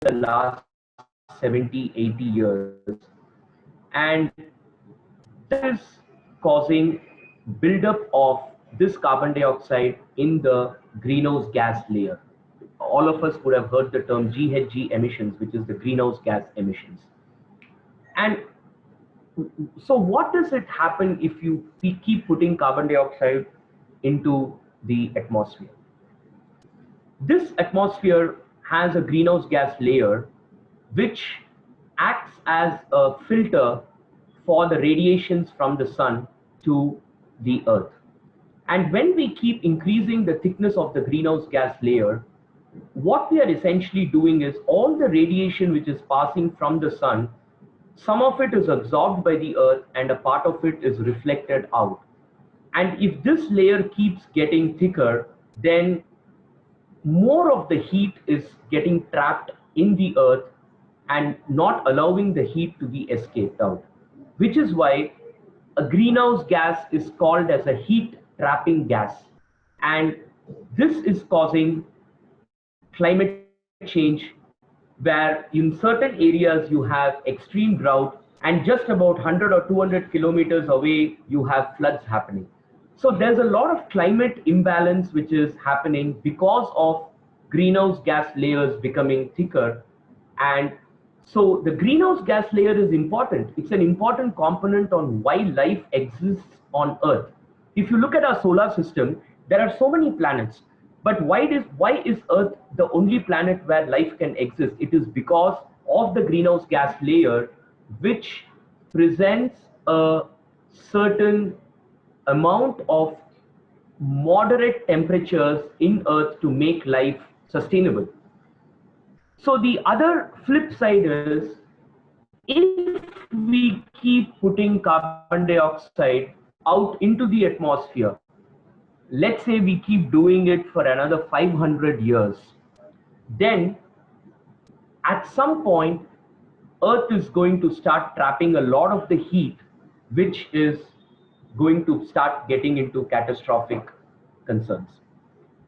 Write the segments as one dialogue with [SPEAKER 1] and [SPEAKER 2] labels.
[SPEAKER 1] the last 70, 80 years, and that is causing buildup of this carbon dioxide in the greenhouse gas layer. All of us would have heard the term GHG emissions, which is the greenhouse gas emissions. And so what does it happen if we keep putting carbon dioxide into the atmosphere? This atmosphere has a greenhouse gas layer which acts as a filter for the radiations from the sun to the earth. And when we keep increasing the thickness of the greenhouse gas layer, what we are essentially doing is all the radiation which is passing from the sun, some of it is absorbed by the earth and a part of it is reflected out. And if this layer keeps getting thicker, then more of the heat is getting trapped in the earth and not allowing the heat to be escaped out, which is why a greenhouse gas is called as a heat trapping gas. And this is causing climate change, where in certain areas you have extreme drought and just about 100 or 200 kilometers away you have floods happening. So there's a lot of climate imbalance which is happening because of greenhouse gas layers becoming thicker. And so the greenhouse gas layer is important. It's an important component on why life exists on Earth. If you look at our solar system, there are so many planets. But why is Earth the only planet where life can exist? It is because of the greenhouse gas layer, which presents a certain amount of moderate temperatures in Earth to make life sustainable. So the other flip side is, if we keep putting carbon dioxide out into the atmosphere, let's say we keep doing it for another 500 years, then at some point, Earth is going to start trapping a lot of the heat, which is going to start getting into catastrophic concerns.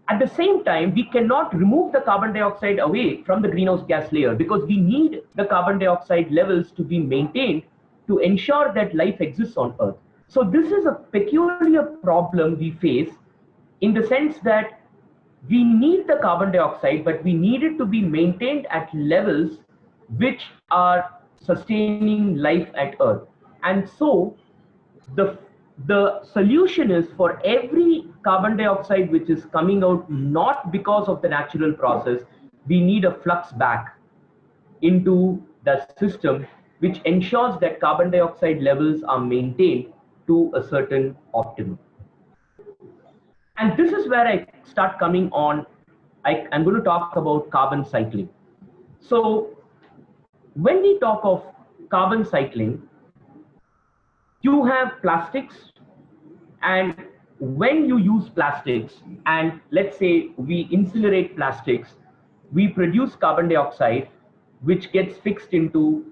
[SPEAKER 1] At the same time, we cannot remove the carbon dioxide away from the greenhouse gas layer because we need the carbon dioxide levels to be maintained to ensure that life exists on Earth. So this is a peculiar problem we face, in the sense that we need the carbon dioxide, but we need it to be maintained at levels which are sustaining life at Earth. And so the solution is, for every carbon dioxide which is coming out not because of the natural process, we need a flux back into the system, which ensures that carbon dioxide levels are maintained to a certain optimum. And this is where I start coming on. I'm going to talk about carbon cycling. So when we talk of carbon cycling, you have plastics, and when you use plastics, and let's say we incinerate plastics, we produce carbon dioxide, which gets fixed into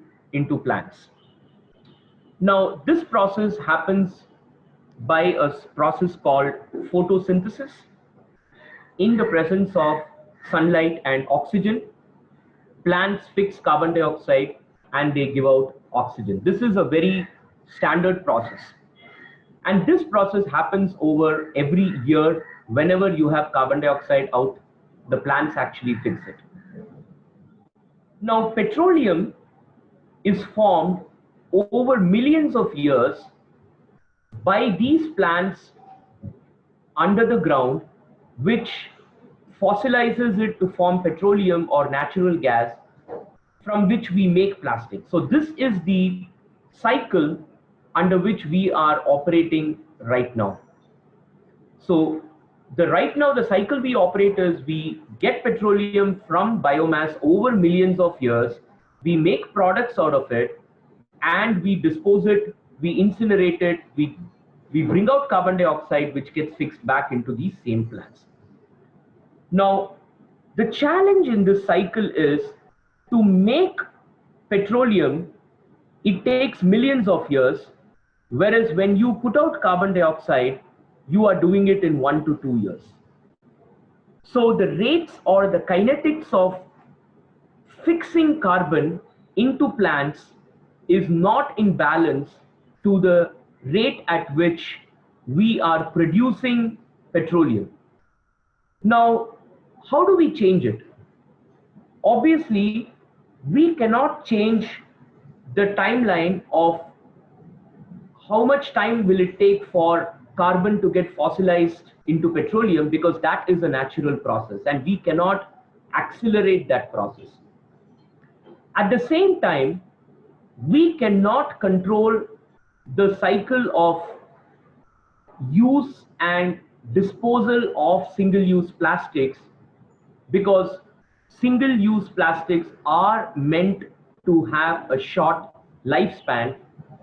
[SPEAKER 1] plants. Now, this process happens by a process called photosynthesis. In the presence of sunlight and oxygen, plants fix carbon dioxide and they give out oxygen. This is a very standard process. And this process happens over every year. Whenever you have carbon dioxide out, the plants actually fix it. Now, petroleum is formed over millions of years by these plants under the ground, which fossilizes it to form petroleum or natural gas, from which we make plastic. So this is the cycle under which we are operating right now. So right now the cycle we operate is, we get petroleum from biomass over millions of years, we make products out of it, and we dispose it, we incinerate it, we bring out carbon dioxide, which gets fixed back into these same plants. Now, the challenge in this cycle is, to make petroleum, it takes millions of years, whereas when you put out carbon dioxide, you are doing it in 1 to 2 years. So the rates or the kinetics of fixing carbon into plants is not in balance to the rate at which we are producing petroleum. Now, how do we change it? Obviously, we cannot change the timeline of how much time will it take for carbon to get fossilized into petroleum, because that is a natural process and we cannot accelerate that process. At the same time, we cannot control the cycle of use and disposal of single-use plastics, because single-use plastics are meant to have a short lifespan,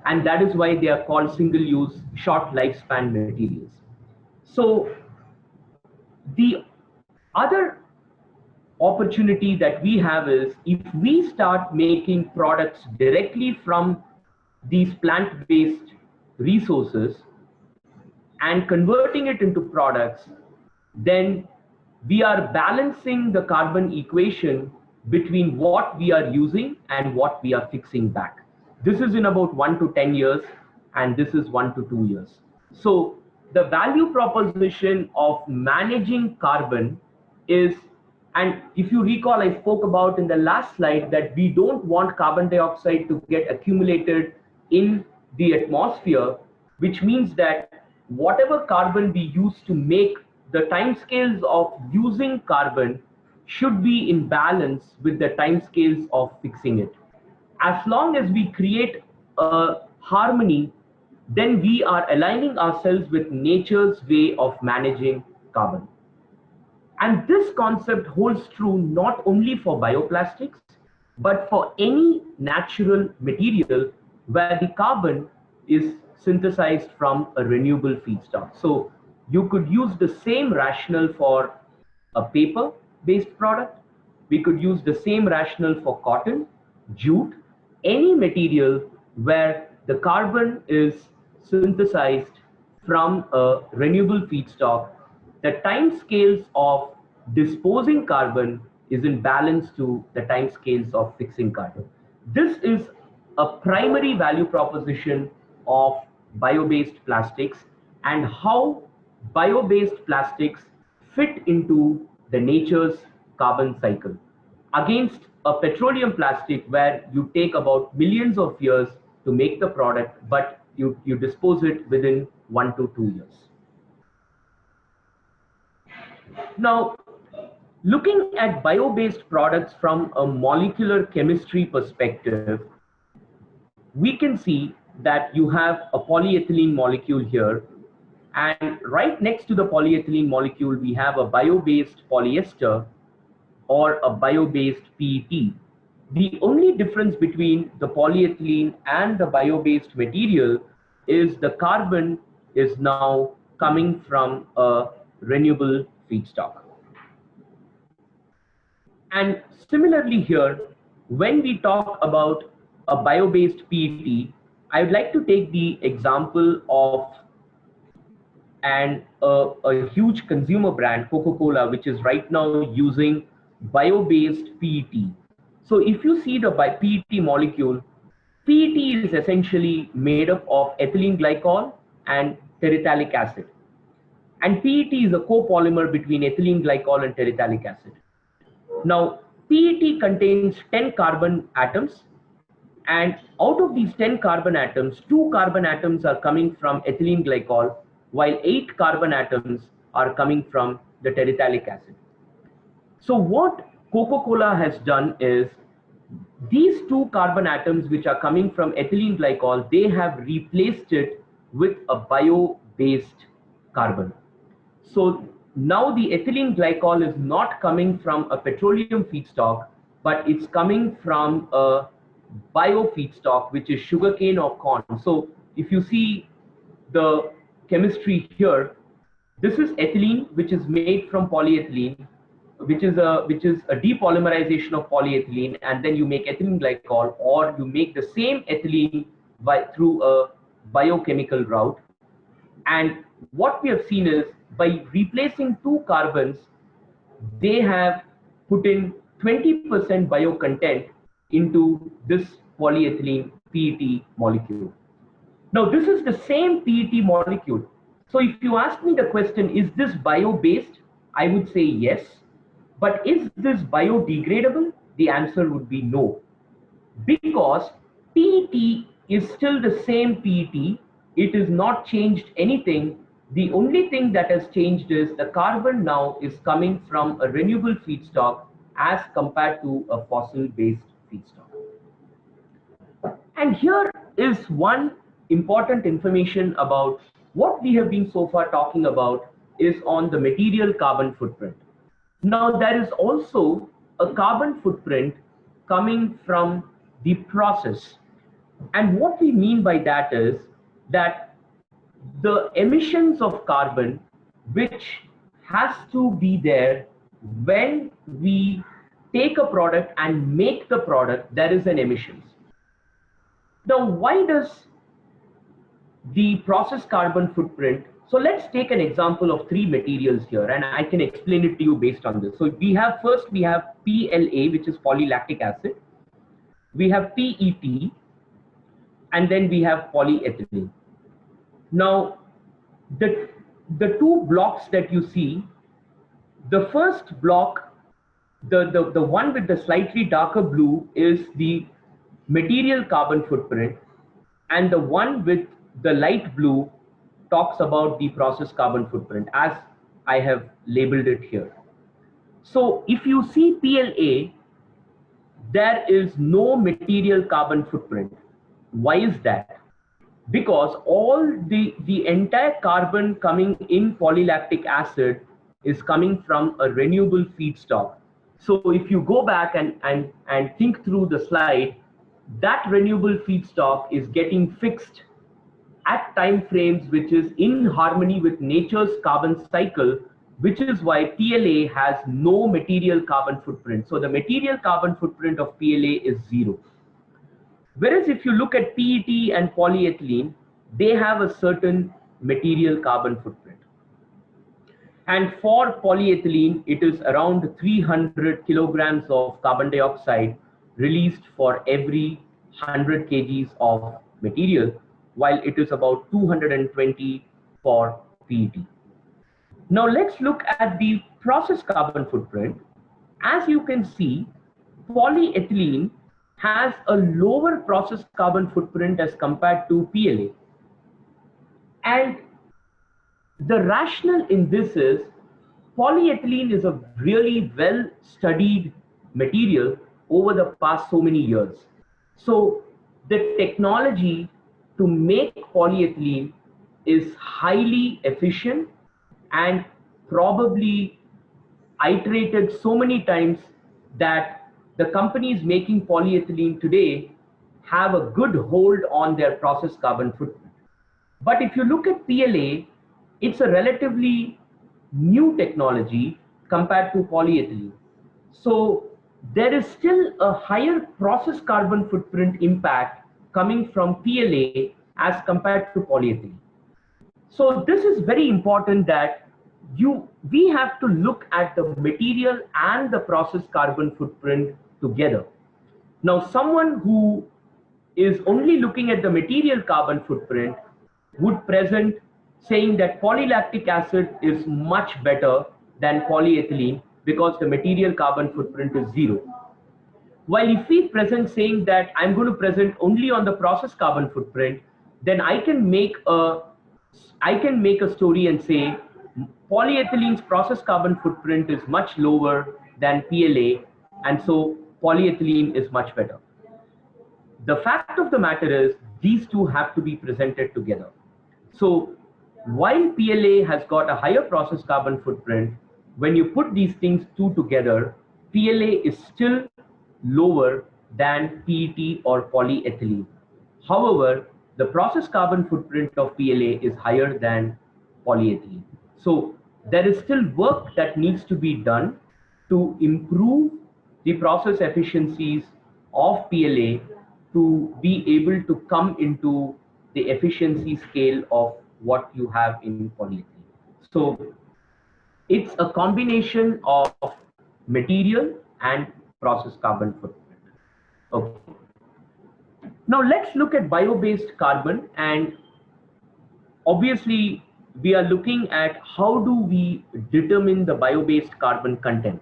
[SPEAKER 1] and that is why they are called single-use short lifespan materials. So the other opportunity that we have is, if we start making products directly from these plant-based resources and converting it into products, then we are balancing the carbon equation between what we are using and what we are fixing back. This is in about 1 to 10 years, and this is 1 to 2 years. So the value proposition of managing carbon is, and if you recall, I spoke about in the last slide that we don't want carbon dioxide to get accumulated in the atmosphere, which means that whatever carbon we use to make, the timescales of using carbon should be in balance with the timescales of fixing it. As long as we create a harmony, then we are aligning ourselves with nature's way of managing carbon. And this concept holds true not only for bioplastics, but for any natural material where the carbon is synthesized from a renewable feedstock. So you could use the same rationale for a paper-based product. We could use the same rationale for cotton, jute, any material where the carbon is synthesized from a renewable feedstock. The time scales of disposing carbon is in balance to the time scales of fixing carbon. This is a primary value proposition of bio-based plastics, and how bio-based plastics fit into the nature's carbon cycle, against a petroleum plastic where you take about millions of years to make the product, but you dispose it within 1 to 2 years. Now, looking at bio-based products from a molecular chemistry perspective, we can see that you have a polyethylene molecule here, and right next to the polyethylene molecule, we have a bio-based polyester or a bio-based PET. The only difference between the polyethylene and the bio-based material is the carbon is now coming from a renewable feedstock. And similarly here, when we talk about a bio-based PET, I would like to take the example of a huge consumer brand, Coca-Cola, which is right now using bio-based PET. So if you see the PET molecule, PET is essentially made up of ethylene glycol and terephthalic acid. And PET is a copolymer between ethylene glycol and terephthalic acid. Now, PET contains 10 carbon atoms, and out of these 10 carbon atoms, 2 carbon atoms are coming from ethylene glycol, while 8 carbon atoms are coming from the terephthalic acid. So what Coca-Cola has done is, these 2 carbon atoms which are coming from ethylene glycol, they have replaced it with a bio-based carbon. So now the ethylene glycol is not coming from a petroleum feedstock, but it's coming from a bio feedstock, which is sugarcane or corn. So if you see the chemistry here, this is ethylene, which is made from polyethylene, which is a depolymerization of polyethylene, and then you make ethylene glycol, or you make the same ethylene through a biochemical route. And what we have seen is, by replacing 2 carbons, they have put in 20% bio content into this polyethylene PET molecule. Now, this is the same PET molecule. So if you ask me the question, is this bio-based? I would say yes. But is this biodegradable? The answer would be no. Because PET is still the same PET. It is not changed anything. The only thing that has changed is the carbon now is coming from a renewable feedstock as compared to a fossil-based feedstock. And here is one important information about what we have been so far talking about is on the material carbon footprint. Now there is also a carbon footprint coming from the process. And what we mean by that is that the emissions of carbon which has to be there when we take a product and make the product, there is an emissions. Now, why does the process carbon footprint? So let's take an example of three materials here, and I can explain it to you based on this. So we have PLA, which is polylactic acid. We have PET, and then we have polyethylene. Now, the two blocks that you see, the first block, the one with the slightly darker blue is the material carbon footprint, and the one with the light blue talks about the process carbon footprint as I have labeled it here. So if you see PLA, there is no material carbon footprint. Why is that? Because all the entire carbon coming in polylactic acid is coming from a renewable feedstock. So if you go back and think through the slide, that renewable feedstock is getting fixed at time frames which is in harmony with nature's carbon cycle, which is why PLA has no material carbon footprint. So the material carbon footprint of PLA is 0. Whereas if you look at PET and polyethylene, they have a certain material carbon footprint. And for polyethylene, it is around 300 kilograms of carbon dioxide released for every 100 kgs of material, while it is about 220 for PET. Now let's look at the process carbon footprint. As you can see, polyethylene has a lower process carbon footprint as compared to PLA. And the rationale in this is polyethylene is a really well studied material over the past so many years. So the technology to make polyethylene is highly efficient and probably iterated so many times that the companies making polyethylene today have a good hold on their process carbon footprint. But if you look at PLA, it's a relatively new technology compared to polyethylene. So there is still a higher process carbon footprint impact coming from PLA as compared to polyethylene. So this is very important that we have to look at the material and the process carbon footprint together. Now, someone who is only looking at the material carbon footprint would present saying that polylactic acid is much better than polyethylene because the material carbon footprint is 0. While if we present saying that I'm going to present only on the process carbon footprint, then I can make a story and say polyethylene's process carbon footprint is much lower than PLA, and so polyethylene is much better. The fact of the matter is these two have to be presented together. So while PLA has got a higher process carbon footprint, when you put these things two together, PLA is still lower than PET or polyethylene. However, the process carbon footprint of PLA is higher than polyethylene. So there is still work that needs to be done to improve the process efficiencies of PLA to be able to come into the efficiency scale of what you have in polyethylene. So it's a combination of material and process carbon footprint. Okay. Now let's look at bio-based carbon, and obviously we are looking at how do we determine the bio-based carbon content.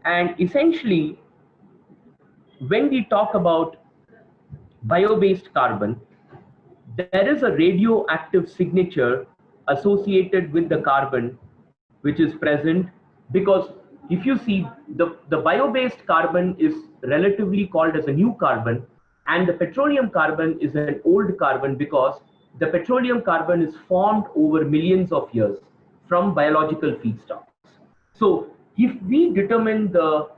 [SPEAKER 1] And essentially, when we talk about bio-based carbon, there is a radioactive signature associated with the carbon which is present, because if you see the bio-based carbon is relatively called as a new carbon, and the petroleum carbon is an old carbon because the petroleum carbon is formed over millions of years from biological feedstocks. So if we determine the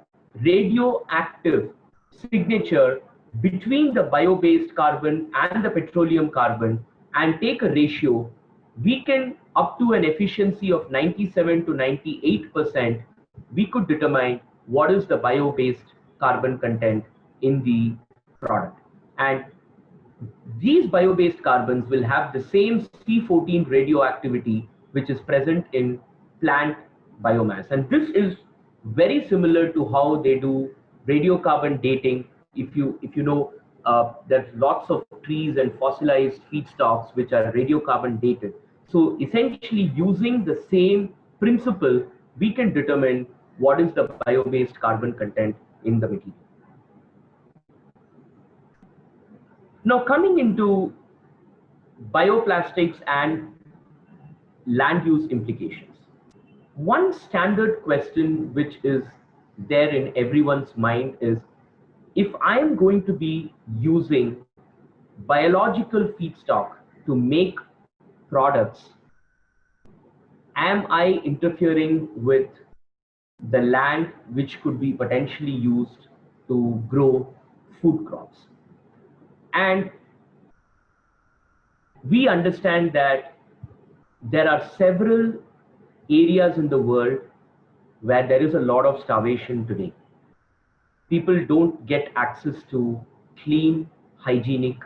[SPEAKER 1] radioactive signature between the bio-based carbon and the petroleum carbon and take a ratio, we can, up to an efficiency of 97 to 98%, we could determine what is the bio-based carbon content in the product. And these bio-based carbons will have the same C14 radioactivity which is present in plant biomass. And this is very similar to how they do radiocarbon dating. If you know, there's lots of trees and fossilized feedstocks which are radiocarbon dated. So essentially, using the same principle, we can determine what is the bio-based carbon content in the material. Now, coming into bioplastics and land use implications. One standard question which is there in everyone's mind is, if I am going to be using biological feedstock to make products, am I interfering with the land which could be potentially used to grow food crops? And we understand that there are several areas in the world where there is a lot of starvation today. People don't get access to clean, hygienic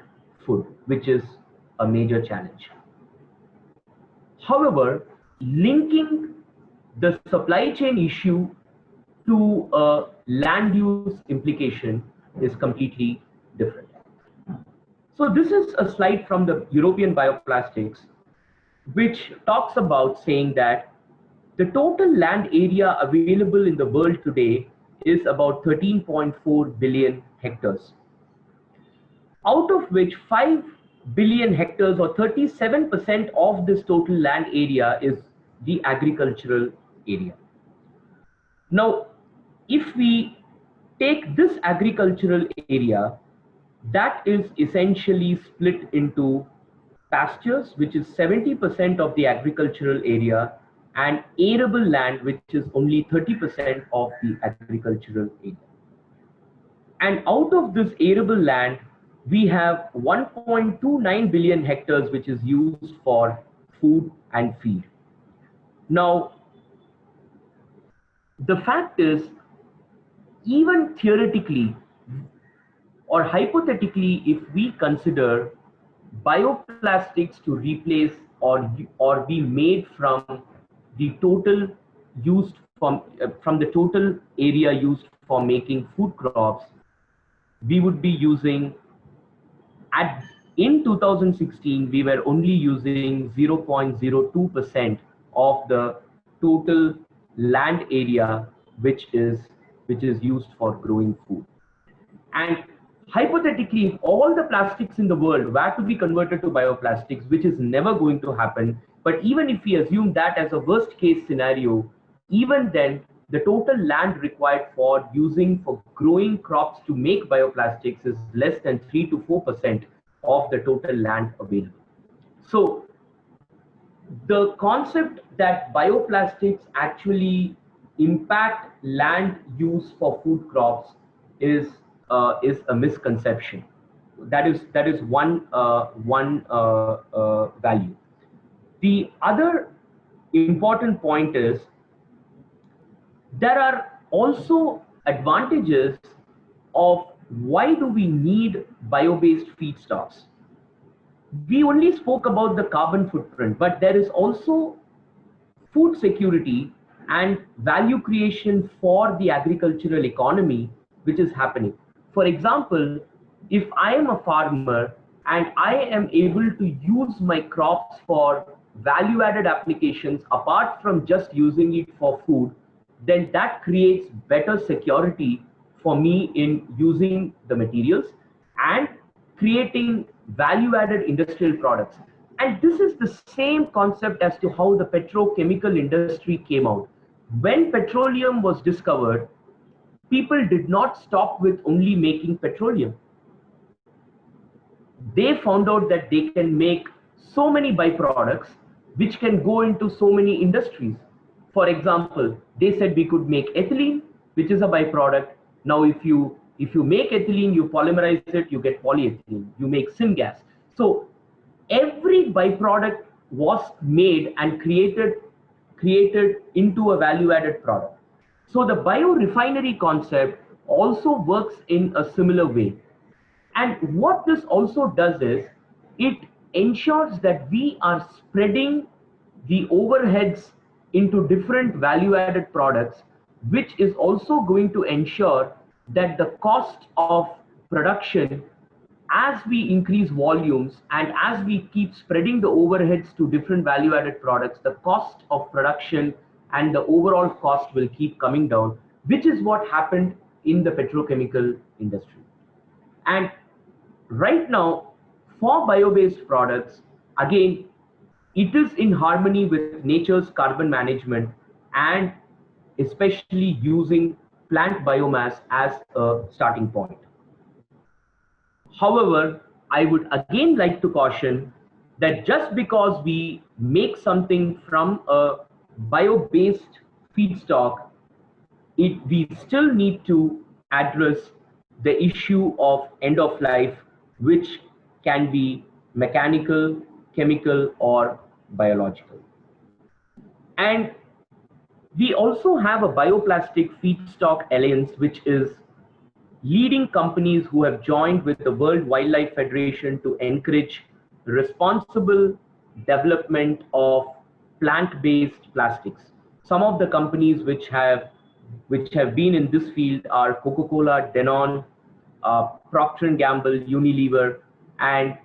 [SPEAKER 1] food, which is a major challenge. However, linking the supply chain issue to a land use implication is completely different. So this is a slide from the European Bioplastics, which talks about saying that the total land area available in the world today is about 13.4 billion hectares, out of which 5 billion hectares, or 37% of this total land area, is the agricultural area. Now, if we take this agricultural area, that is essentially split into pastures, which is 70% of the agricultural area, and arable land, which is only 30% of the agricultural area. And out of this arable land, we have 1.29 billion hectares, which is used for food and feed. Now, the fact is, even theoretically or hypothetically, if we consider bioplastics to replace or be made from the total used from the total area used for making food crops, we would be using, in 2016 we were only using 0.02% of the total land area which is used for growing food. And hypothetically, if all the plastics in the world were to be converted to bioplastics, which is never going to happen, but even if we assume that as a worst case scenario, even then the total land required for growing crops to make bioplastics is less than 3 to 4% of the total land available. So the concept that bioplastics actually impact land use for food crops is a misconception. That is one value. The other important point is there are also advantages of why do we need bio-based feedstocks. We only spoke about the carbon footprint, but there is also food security and value creation for the agricultural economy which is happening. For example, if I am a farmer and I am able to use my crops for value added applications apart from just using it for food, then that creates better security for me in using the materials and creating value added industrial products. And this is the same concept as to how the petrochemical industry came out. When petroleum was discovered, people did not stop with only making petroleum. They found out that they can make so many byproducts which can go into so many industries. For example, they said we could make ethylene, which is a byproduct. Now, if you make ethylene, you polymerize it, you get polyethylene. You make syngas. So every byproduct was made and created into a value-added product. So the biorefinery concept also works in a similar way. And what this also does is it ensures that we are spreading the overheads into different value added products, which is also going to ensure that the cost of production, as we increase volumes and as we keep spreading the overheads to different value added products, the cost of production and the overall cost will keep coming down, which is what happened in the petrochemical industry. And right now, for bio-based products, again, it is in harmony with nature's carbon management and especially using plant biomass as a starting point. However, I would again like to caution that just because we make something from a bio-based feedstock, we still need to address the issue of end of life, which can be mechanical, chemical, or biological. And we also have a bioplastic feedstock alliance, which is leading companies who have joined with the World Wildlife Federation to encourage responsible development of plant-based plastics. Some of the companies which have been in this field are Coca-Cola, Danone, Procter & Gamble, Unilever, and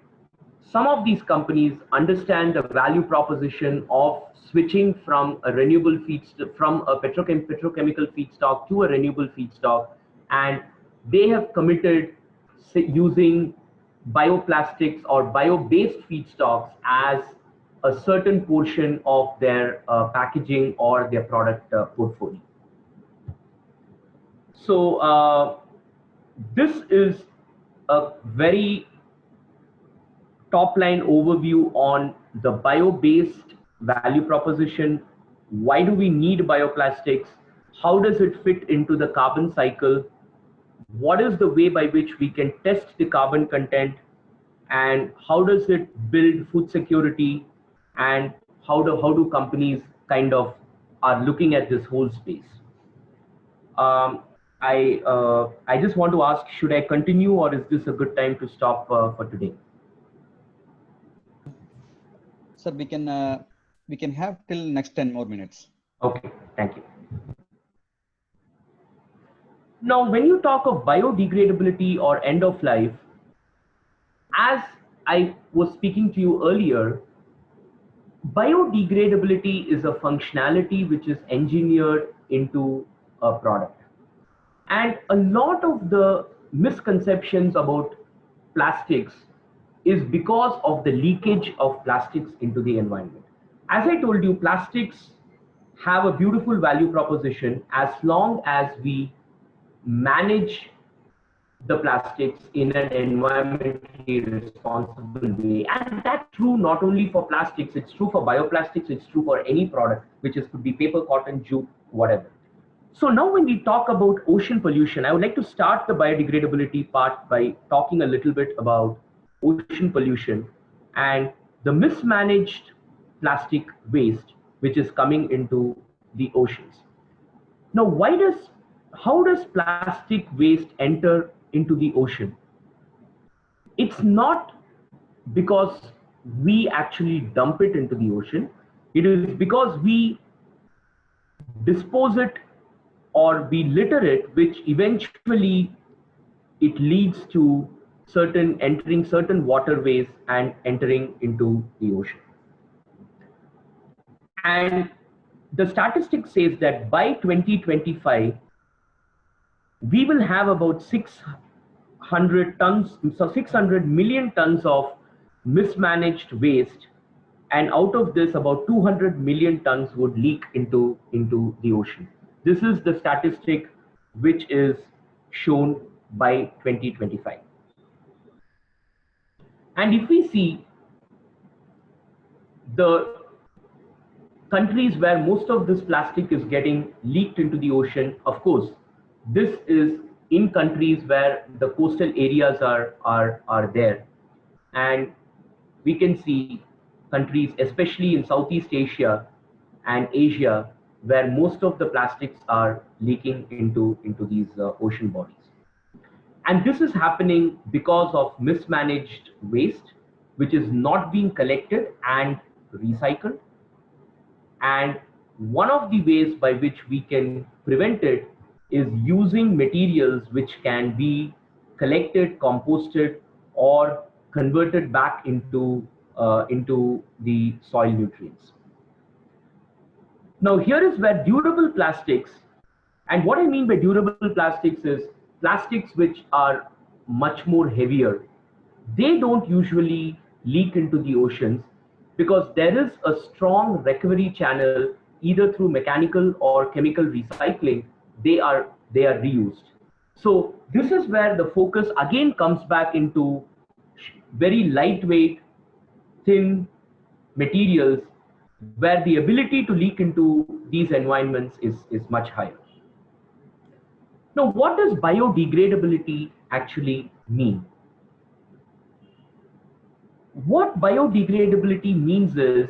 [SPEAKER 1] some of these companies understand the value proposition of switching from a renewable feedstock, from a petrochemical feedstock to a renewable feedstock, and they have committed using bioplastics or bio-based feedstocks as a certain portion of their packaging or their product portfolio. So this is a very top line overview on the bio-based value proposition. Why do we need bioplastics? How does it fit into the carbon cycle? What is the way by which we can test the carbon content? And how does it build food security? And how do companies kind of are looking at this whole space? I just want to ask, should I continue or is this a good time to stop for today?
[SPEAKER 2] Sir, we can have till next 10 more minutes.
[SPEAKER 1] Okay, thank you. Now, when you talk of biodegradability or end of life, as I was speaking to you earlier, biodegradability is a functionality which is engineered into a product. And a lot of the misconceptions about plastics is because of the leakage of plastics into the environment. As I told you, plastics have a beautiful value proposition as long as we manage the plastics in an environmentally responsible way. And that's true not only for plastics, it's true for bioplastics, it's true for any product, which could be paper, cotton, jute, whatever. So now when we talk about ocean pollution, I would like to start the biodegradability part by talking a little bit about ocean pollution and the mismanaged plastic waste which is coming into the oceans. Now, how does plastic waste enter into the ocean? It's not because we actually dump it into the ocean. It is because we dispose it or we litter it, which eventually it leads to certain entering certain waterways and entering into the ocean. And the statistic says that by 2025, we will have about 600 tons, so 600 million tons of mismanaged waste. And out of this, about 200 million tons would leak into the ocean. This is the statistic which is shown by 2025. And if we see the countries where most of this plastic is getting leaked into the ocean, of course, this is in countries where the coastal areas are there. And we can see countries, especially in Southeast Asia and Asia, where most of the plastics are leaking into these ocean bodies. And this is happening because of mismanaged waste, which is not being collected and recycled. And one of the ways by which we can prevent it is using materials which can be collected, composted, or converted back into the soil nutrients. Now, here is where durable plastics, and what I mean by durable plastics is plastics which are much more heavier. They don't usually leak into the oceans because there is a strong recovery channel either through mechanical or chemical recycling. They are reused. So this is where the focus again comes back into very lightweight, thin materials where the ability to leak into these environments is much higher. Now, what does biodegradability actually mean? What biodegradability means is,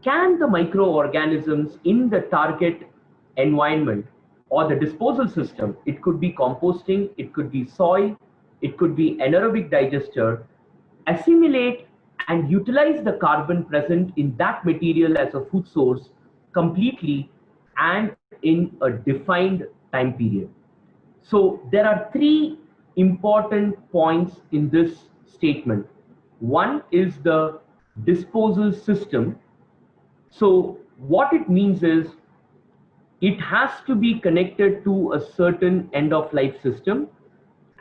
[SPEAKER 1] can the microorganisms in the target environment or the disposal system, it could be composting, it could be soil, it could be anaerobic digester, assimilate and utilize the carbon present in that material as a food source completely and in a defined time period. So there are three important points in this statement. One is the disposal system. So what it means is it has to be connected to a certain end of life system,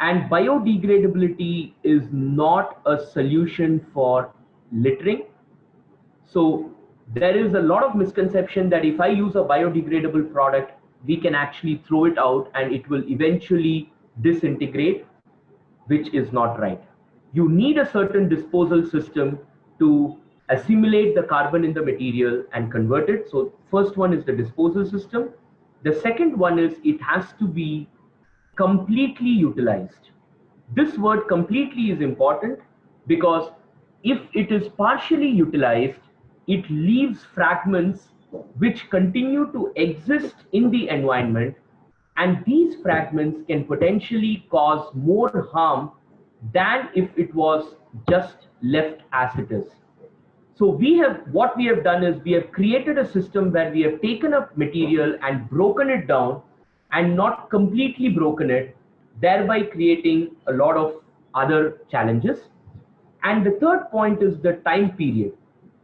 [SPEAKER 1] and biodegradability is not a solution for littering. So there is a lot of misconception that if I use a biodegradable product, we can actually throw it out and it will eventually disintegrate, which is not right. You need a certain disposal system to assimilate the carbon in the material and convert it. So first one is the disposal system. The second one is it has to be completely utilized. This word completely is important because if it is partially utilized, it leaves fragments which continue to exist in the environment, and these fragments can potentially cause more harm than if it was just left as it is. So what we have done is we have created a system where we have taken up material and broken it down and not completely broken it, thereby creating a lot of other challenges. And the third point is the time period.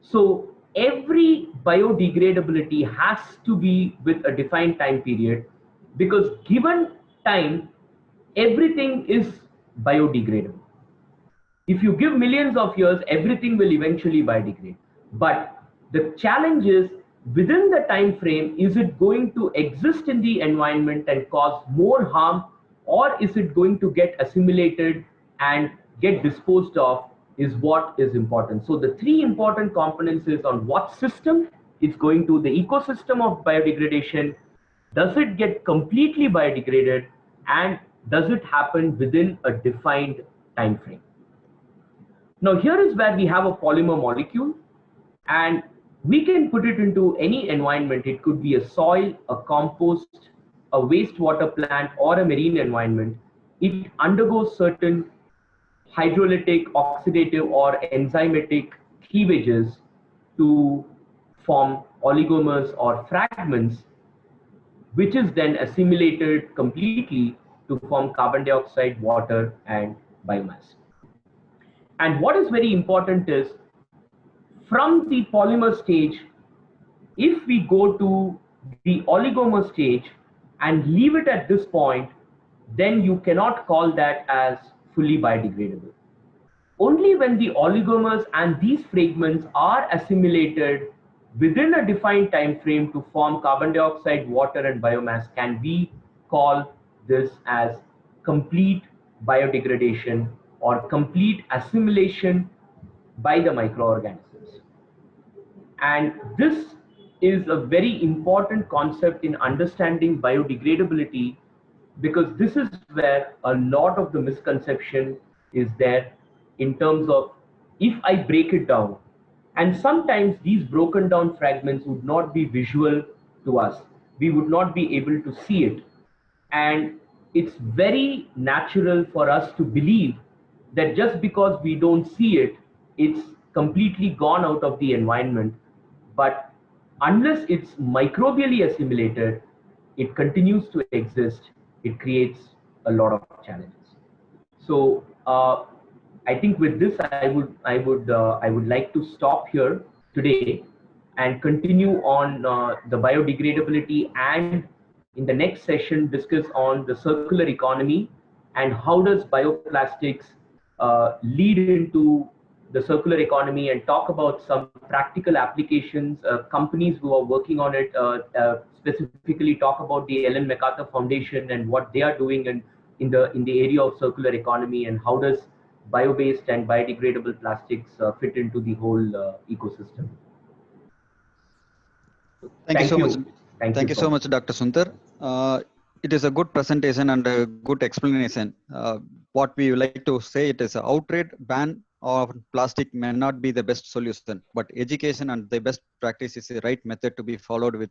[SPEAKER 1] So every biodegradability has to be with a defined time period, because given time, everything is biodegradable. If you give millions of years, everything will eventually biodegrade. But the challenge is, within the time frame, is it going to exist in the environment and cause more harm, or is it going to get assimilated and get disposed of, is what is important. So the three important components is on what system it's going to, the ecosystem of biodegradation, does it get completely biodegraded, and does it happen within a defined time frame. Now here is where we have a polymer molecule, and we can put it into any environment. It could be a soil, a compost, a wastewater plant, or a marine environment. It undergoes certain hydrolytic, oxidative, or enzymatic cleavages to form oligomers or fragments, which is then assimilated completely to form carbon dioxide, water, and biomass. And what is very important is from the polymer stage, if we go to the oligomer stage and leave it at this point, then you cannot call that as fully biodegradable. Only when the oligomers and these fragments are assimilated within a defined time frame to form carbon dioxide, water, and biomass can we call this as complete biodegradation or complete assimilation by the microorganisms. And this is a very important concept in understanding biodegradability, because this is where a lot of the misconception is there in terms of if I break it down. And sometimes these broken down fragments would not be visual to us. We would not be able to see it. And it's very natural for us to believe that just because we don't see it, it's completely gone out of the environment. But unless it's microbially assimilated, it continues to exist. It creates a lot of challenges. So I think with this, I would like to stop here today and continue on the biodegradability, and in the next session discuss on the circular economy and how does bioplastics lead into the circular economy, and talk about some practical applications, companies who are working on it, specifically talk about the Ellen MacArthur Foundation and what they are doing in the area of circular economy, and how does bio-based and biodegradable plastics fit into the whole ecosystem.
[SPEAKER 2] Thank you so much.
[SPEAKER 1] Thank you
[SPEAKER 2] so much, Dr. Sundar. It is a good presentation and a good explanation. What we would like to say, it is an outright ban of plastic may not be the best solution, but education and the best practice is the right method to be followed with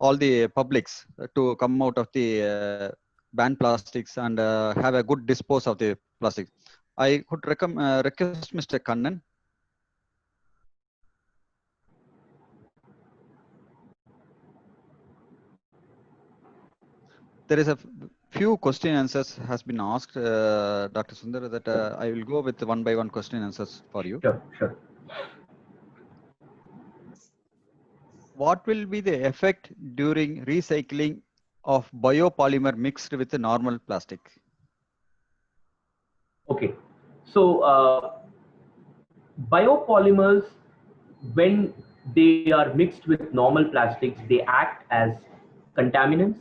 [SPEAKER 2] all the publics to come out of the ban plastics and have a good dispose of the plastic. I could request Mr. Kannan. There is a few question answers has been asked, Dr. Sundar, that I will go with one by one question answers for you.
[SPEAKER 1] Sure.
[SPEAKER 2] What will be the effect during recycling of biopolymer mixed with the normal plastic?
[SPEAKER 1] Okay, so biopolymers, when they are mixed with normal plastics, they act as contaminants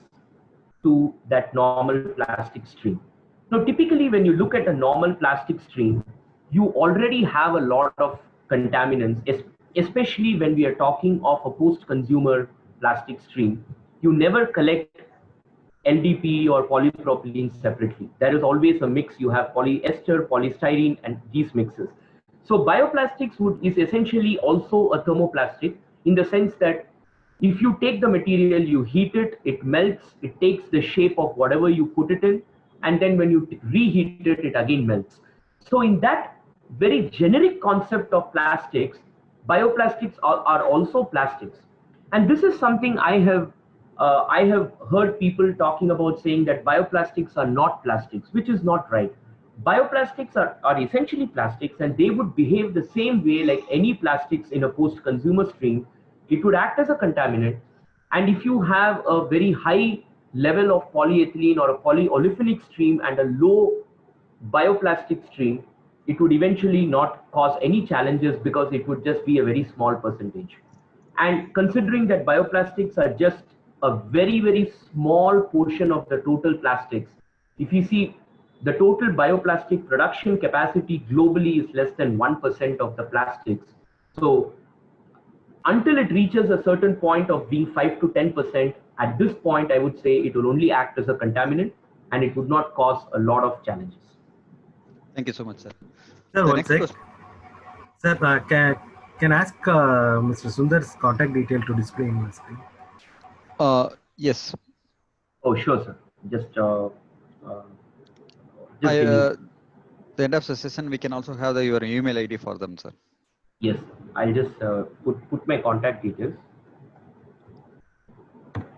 [SPEAKER 1] to that normal plastic stream. Now, typically, when you look at a normal plastic stream, you already have a lot of contaminants, especially when we are talking of a post-consumer plastic stream. You never collect LDPE or polypropylene separately. There is always a mix. You have polyester, polystyrene, and these mixes. So bioplastics is essentially also a thermoplastic, in the sense that if you take the material, you heat it, it melts, it takes the shape of whatever you put it in, and then when you reheat it, it again melts. So in that very generic concept of plastics, bioplastics are also plastics. And this is something I have heard people talking about, saying that bioplastics are not plastics, which is not right. Bioplastics are essentially plastics, and they would behave the same way like any plastics in a post-consumer stream. It would act as a contaminant. And if you have a very high level of polyethylene or a polyolefinic stream and a low bioplastic stream, it would eventually not cause any challenges, because it would just be a very small percentage. And considering that bioplastics are just a very, very small portion of the total plastics, if you see, the total bioplastic production capacity globally is less than 1% of the plastics. So until it reaches a certain point of being 5 to 10%, at this point, I would say it will only act as a contaminant, and it would not cause a lot of challenges.
[SPEAKER 2] Thank you so much, sir.
[SPEAKER 3] Sir, one sec. Sir, can I ask Mr. Sundar's contact detail to display in the screen?
[SPEAKER 2] Yes.
[SPEAKER 1] Oh, sure, sir.
[SPEAKER 2] The end of the session, we can also have your email ID for them, sir.
[SPEAKER 1] Yes, I'll just put my contact details.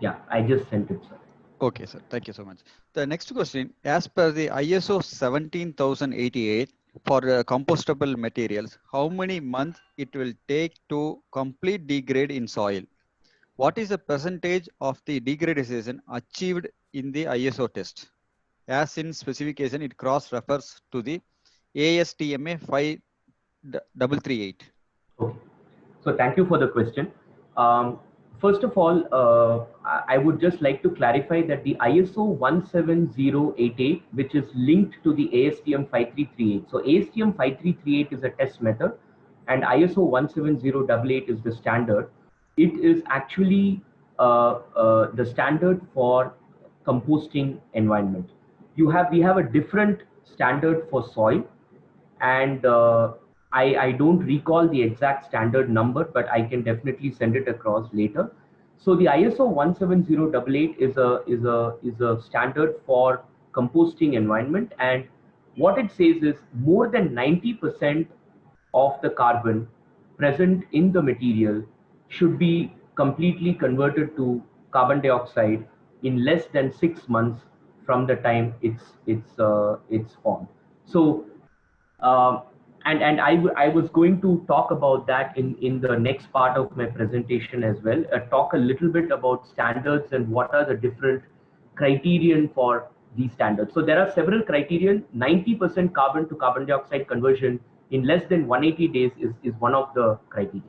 [SPEAKER 1] Yeah, I just sent it, sir.
[SPEAKER 2] Okay, sir. Thank you so much. The next question, as per the ISO 17088 for compostable materials, how many months it will take to complete degrade in soil? What is the percentage of the degradation achieved in the ISO test? As in specification, it cross refers to the ASTMA 5338.
[SPEAKER 1] Okay. So thank you for the question. Um, First of all, I would just like to clarify that the ISO 17088, which is linked to the ASTM 5338. So ASTM 5338 is a test method, and ISO 17088 is the standard. It is actually the standard for composting environment. We have a different standard for soil, and I don't recall the exact standard number, but I can definitely send it across later. So the ISO 17088 is a standard for composting environment, and what it says is more than 90% of the carbon present in the material should be completely converted to carbon dioxide in less than 6 months from the time it's formed. So um, and I was going to talk about that in the next part of my presentation as well. Talk a little bit about standards and what are the different criterion for these standards. So there are several criterion. 90% carbon to carbon dioxide conversion in less than 180 days is one of the criteria.